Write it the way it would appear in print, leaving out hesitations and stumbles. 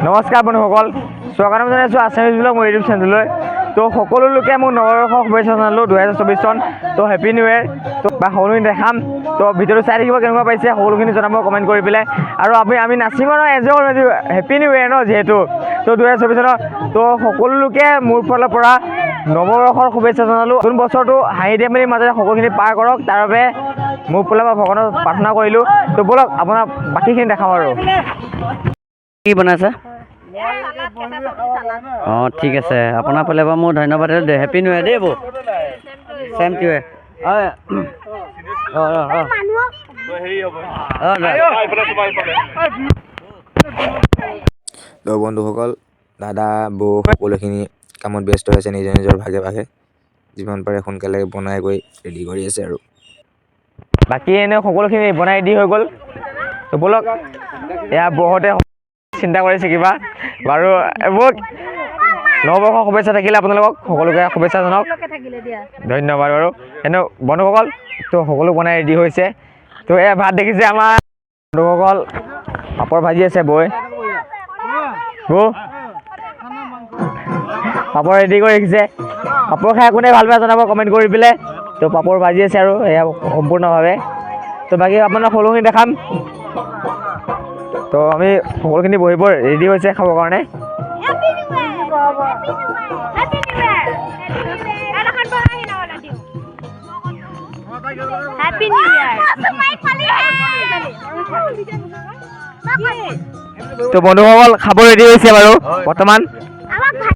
নমস্কাৰ বন্ধুসকল, স্বাগতম জনাইছোঁ আছামিজ ব্লগ মোৰ ইউটিউব চেনেললৈ। তো সকলো লোকে মোক নৱবৰ্ষ শুভেচ্ছা জনালোঁ 2024 চন। তো হেপী নিউ ইয়েৰ। তো বা সকলোখিনি দেখাম। তো ভিডিঅ'টো চাই থাকিব কেনেকুৱা পাইছে সকলোখিনি জনাব কমেণ্ট কৰি পেলাই। আৰু আমি নাচিম আৰু এনজয় কৰিম হেপী নিউ ইয়েৰ ন যিহেতু। তো 2024 চনৰ তো সকলো লোকে মোৰ ফালৰ পৰা নৱবৰ্ষৰ শুভেচ্ছা জনালোঁ। নতুন বছৰটো হাঁহি ধেমালিৰ মাজেৰে সকলোখিনি পাৰ কৰক, তাৰ বাবে মোৰ ফালৰ পৰা ভগৱানক প্ৰাৰ্থনা কৰিলোঁ। তো ব'লক আপোনাক বাকীখিনি দেখাম আৰু। কি বনাইছে? অঁ ঠিক আছে, আপোনাৰ ফালে পৰা মোৰ ধন্যবাদ হেপী নিউ ইয়েৰ দেই বৌ। Same to year. তো বন্ধুসকল, দাদা বৌ সকলোখিনি কামত ব্যস্ত হৈছে নিজৰ নিজৰ ভাগে ভাগে। যিমান পাৰে সোনকালে বনাই গৈ ৰেডি কৰি আছে আৰু বাকী এনেই সকলোখিনি বনাই ৰেডি হৈ গ'ল। তো ব'লক, এয়া বহুতে চিন্তা কৰিছে কিবা বাৰু। মোক নৱবৰ্ষৰ শুভেচ্ছা থাকিলে আপোনালোকক সকলোকে শুভেচ্ছা জনাওক, ধন্যবাদ বাৰু। এনে বন্ধুসকল, তো সকলো বনাই ৰেডি হৈছে। তো এয়া ভাত দেখিছে আমাৰ বন্ধুসকল, পাপৰ ভাজি আছে বৈ পাপৰ ৰেডি কৰি ৰাখিছে। পাপৰ খাই কোনে ভাল পায় জনাব কমেণ্ট কৰি পেলাই। তো পাপৰ ভাজি আছে আৰু এয়া সম্পূৰ্ণভাৱে। তো বাকী আপোনাক সকলোখিনি দেখাম। তো আমি সকলোখিনি বহিব ৰেডি হৈছে খাবৰ কাৰণে। তো বন্ধুসকল খাব ৰেডি হৈছে বাৰু বৰ্তমান।